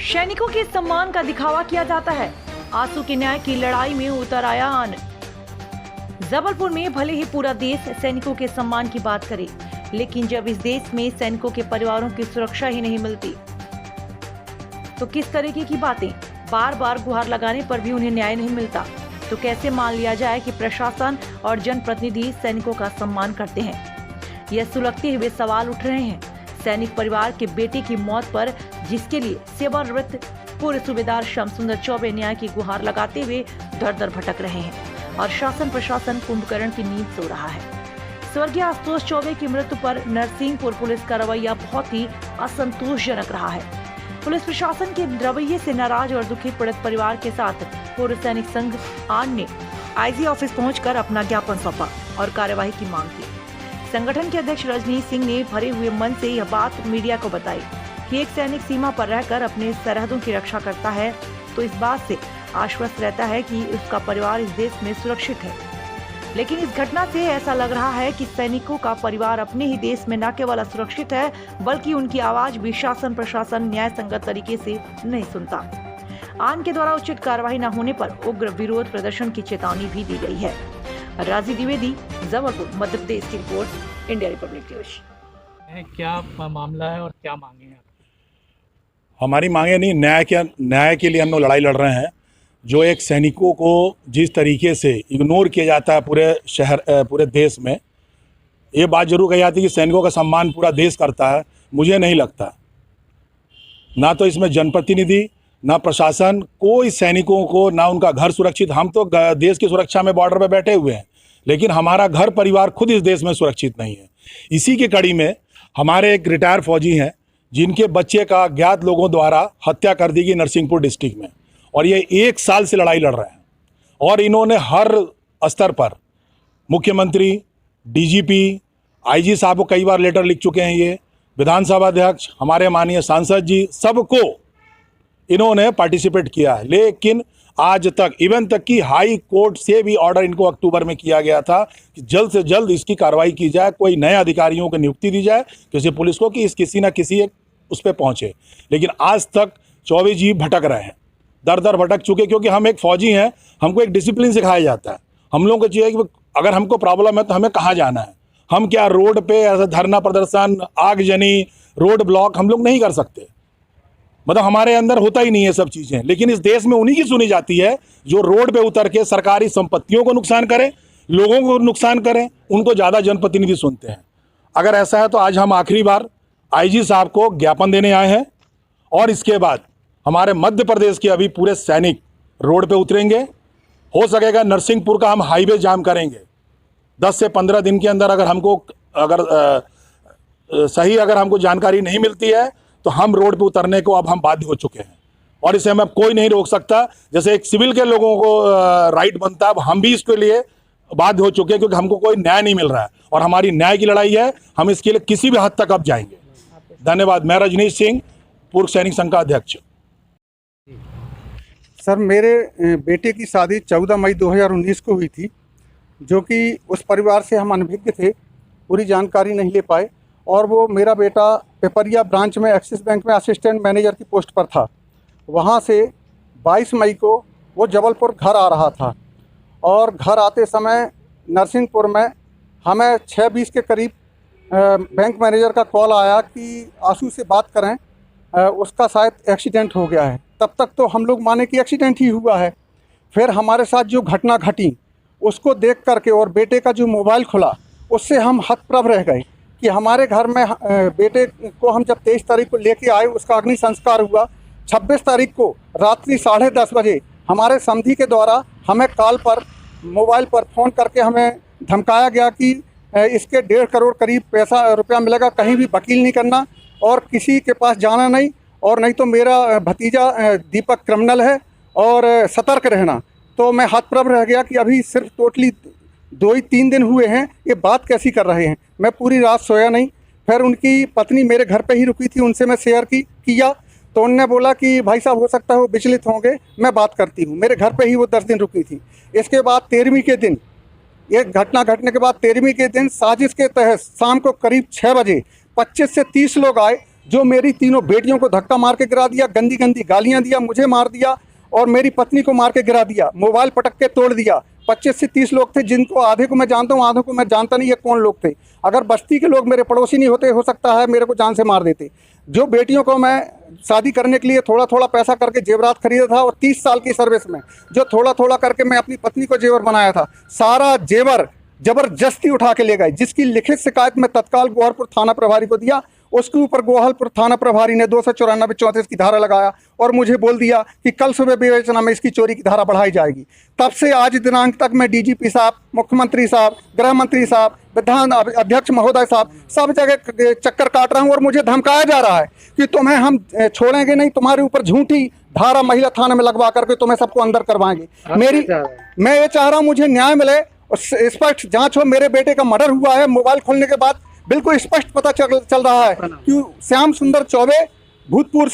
सैनिकों के सम्मान का दिखावा किया जाता है। आंसू के न्याय की लड़ाई में उतर आया आन। जबलपुर में भले ही पूरा देश सैनिकों के सम्मान की बात करे, लेकिन जब इस देश में सैनिकों के परिवारों की सुरक्षा ही नहीं मिलती तो किस तरीके की बातें। बार बार गुहार लगाने पर भी उन्हें न्याय नहीं मिलता तो कैसे मान लिया जाए कि प्रशासन और जनप्रतिनिधि सैनिकों का सम्मान करते हैं। यह सुलगते हुए सवाल उठ रहे हैं। सैनिक परिवार के बेटे की मौत पर जिसके लिए सेवानिवृत्त पूर्व सूबेदार श्याम सुंदर चौबे न्याय की गुहार लगाते हुए दर दर भटक रहे हैं और शासन प्रशासन कुंभकर्ण की नींद सो रहा है। स्वर्गीय आशुतोष चौबे की मृत्यु पर नरसिंहपुर पुलिस का रवैया बहुत ही असंतोषजनक रहा है। पुलिस प्रशासन के रवैये से नाराज और दुखी पीड़ित परिवार के साथ पूर्व सैनिक संघ आन ने आईजी ऑफिस पहुंचकर अपना ज्ञापन सौंपा और कार्यवाही की मांग की। संगठन के अध्यक्ष रजनीश सिंह ने भरे हुए मन से यह बात मीडिया को बताई कि एक सैनिक सीमा पर रहकर अपने सरहदों की रक्षा करता है तो इस बात से आश्वस्त रहता है कि उसका परिवार इस देश में सुरक्षित है। लेकिन इस घटना से ऐसा लग रहा है कि सैनिकों का परिवार अपने ही देश में न केवल सुरक्षित है, बल्कि उनकी आवाज भी शासन प्रशासन न्याय संगत तरीके से नहीं सुनता। आन के द्वारा उचित कार्रवाई न होने पर उग्र विरोध प्रदर्शन की चेतावनी भी दी गई है। राजी द्विवेदी, जबलपुर, मध्य प्रदेश की रिपोर्ट, इंडिया रिपब्लिक न्यूज। क्या मामला है और क्या मांगे हैं? हमारी मांगे नहीं, न्याय के लिए हम लोग लड़ाई लड़ रहे हैं। जो एक सैनिकों को जिस तरीके से इग्नोर किया जाता है पूरे देश में, ये बात जरूर कही जाती है कि सैनिकों का सम्मान पूरा देश करता है। मुझे नहीं लगता, ना तो इसमें जनप्रतिनिधि ना प्रशासन कोई सैनिकों को, ना उनका घर सुरक्षित। हम तो देश की सुरक्षा में बॉर्डर पर बैठे हुए हैं, लेकिन हमारा घर परिवार खुद इस देश में सुरक्षित नहीं है। इसी की कड़ी में हमारे एक रिटायर्ड फौजी हैं जिनके बच्चे का अज्ञात लोगों द्वारा हत्या कर दी गई नरसिंहपुर डिस्ट्रिक्ट में, और ये 1 साल से लड़ाई लड़ रहे हैं। और इन्होंने हर स्तर पर मुख्यमंत्री, डीजीपी, आईजी साहब को कई बार लेटर लिख चुके हैं। ये विधानसभा अध्यक्ष, हमारे माननीय सांसद जी, सबको इन्होंने पार्टिसिपेट किया है। लेकिन आज तक, इवन तक कि हाई कोर्ट से भी ऑर्डर इनको अक्टूबर में किया गया था कि जल्द से जल्द इसकी कार्रवाई की जाए, कोई नए अधिकारियों को नियुक्ति दी जाए किसी पुलिस को कि किसी न किसी एक उस पर पहुंचे। लेकिन आज तक चौबे जी भटक रहे हैं, दर दर भटक चुके। क्योंकि हम एक फौजी हैं, हमको एक डिसिप्लिन सिखाया जाता है। हम लोगों को चाहिए कि अगर हमको प्रॉब्लम है तो हमें कहाँ जाना है। हम क्या रोड पे ऐसा धरना प्रदर्शन, आगजनी, रोड ब्लॉक हम लोग नहीं कर सकते। मतलब हमारे अंदर होता ही नहीं है सब चीज़ें। लेकिन इस देश में उन्हीं की सुनी जाती है जो रोड पे उतर के सरकारी संपत्तियों को नुकसान करें, लोगों को नुकसान करें, उनको ज़्यादा जनप्रतिनिधि सुनते हैं। अगर ऐसा है तो आज हम आखिरी बार आईजी साहब को ज्ञापन देने आए हैं, और इसके बाद हमारे मध्य प्रदेश के अभी पूरे सैनिक रोड पे उतरेंगे। हो सकेगा नरसिंहपुर का हम हाईवे जाम करेंगे। 10 से 15 दिन के अंदर अगर हमको जानकारी नहीं मिलती है तो हम रोड पे उतरने को अब हम बाध्य हो चुके हैं, और इसे हमें कोई नहीं रोक सकता। जैसे एक सिविल के लोगों को राइट बनता है, अब हम भी इसके लिए बाध्य हो चुके हैं, क्योंकि हमको कोई न्याय नहीं मिल रहा है और हमारी न्याय की लड़ाई है। हम इसके लिए किसी भी हद तक अब जाएंगे। धन्यवाद। मैं रजनीश सिंह, पूर्व सैनिक संघ का अध्यक्ष। सर, मेरे बेटे की शादी 14 मई 2019 को हुई थी, जो कि उस परिवार से हम अनभिज्ञ थे, पूरी जानकारी नहीं ले पाए। और वो मेरा बेटा पेपरिया ब्रांच में एक्सिस बैंक में असिस्टेंट मैनेजर की पोस्ट पर था। वहाँ से 22 मई को वो जबलपुर घर आ रहा था, और घर आते समय नरसिंहपुर में हमें 6:20 के करीब बैंक मैनेजर का कॉल आया कि आशु से बात करें, उसका शायद एक्सीडेंट हो गया है। तब तक तो हम लोग माने कि एक्सीडेंट ही हुआ है। फिर हमारे साथ जो घटना घटी उसको देख करके, और बेटे का जो मोबाइल खुला, उससे हम हतप्रभ रह गए कि हमारे घर में बेटे को हम जब 23 तारीख को लेके आए, उसका अग्नि संस्कार हुआ। 26 तारीख को रात्रि 10:30 बजे हमारे समधी के द्वारा हमें कॉल पर, मोबाइल पर फ़ोन करके हमें धमकाया गया कि इसके 1.5 करोड़ करीब रुपया मिलेगा, कहीं भी वकील नहीं करना और किसी के पास जाना नहीं, और नहीं तो मेरा भतीजा दीपक क्रिमिनल है और सतर्क रहना। तो मैं हतप्रभ रह गया कि अभी सिर्फ टोटली 2-3 दिन हुए हैं, ये बात कैसी कर रहे हैं। मैं पूरी रात सोया नहीं। फिर उनकी पत्नी मेरे घर पे ही रुकी थी, उनसे मैं शेयर किया तो उनने बोला कि भाई साहब हो सकता है वो विचलित होंगे, मैं बात करती हूँ। मेरे घर पे ही वो 10 दिन रुकी थी। इसके बाद 13वीं के दिन, ये घटना घटने के बाद 13वीं के दिन साजिश के तहत शाम को करीब 6 बजे 25 से 30 लोग आए, जो मेरी तीनों बेटियों को धक्का मार के गिरा दिया, गंदी गंदी गालियां दिया, मुझे मार दिया और मेरी पत्नी को मार के गिरा दिया, मोबाइल पटक के तोड़ दिया। 25 से 30 लोग थे, जिनको आधे को मैं जानता हूँ, आधे को मैं जानता नहीं, ये कौन लोग थे। अगर बस्ती के लोग मेरे पड़ोसी नहीं होते, हो सकता है मेरे को जान से मार देते। जो बेटियों को मैं शादी करने के लिए थोड़ा थोड़ा पैसा करके जेवरात खरीदा था, और 30 साल की सर्विस में जो थोड़ा थोड़ा करके मैं अपनी पत्नी को जेवर बनाया था, सारा जेवर जबरदस्ती उठा के ले गए। जिसकी लिखित शिकायत मैं तत्काल गोहलपुर थाना प्रभारी को दिया, उसके ऊपर गोहलपुर थाना प्रभारी ने 294-34 की धारा लगाया और मुझे बोल दिया कि कल सुबह विवेचना में इसकी चोरी की धारा बढ़ाई जाएगी। तब से आज दिनांक तक मैं डीजीपी साहब, मुख्यमंत्री साहब, गृह मंत्री साहब, विधान अध्यक्ष महोदय साहब, सब जगह चक्कर काट रहा हूँ और मुझे धमकाया जा रहा है कि तुम्हें हम छोड़ेंगे नहीं, तुम्हारे ऊपर झूठी धारा महिला थाना में लगवा करके तुम्हें सबको अंदर करवाएंगे। मैं ये चाह रहा हूँ मुझे न्याय मिले और स्पष्ट जांच हो। मेरे बेटे का मर्डर हुआ है, मोबाइल खोलने के बाद बिल्कुल स्पष्ट पता चल रहा है कि श्याम सुंदर चौबे भूतपूर्व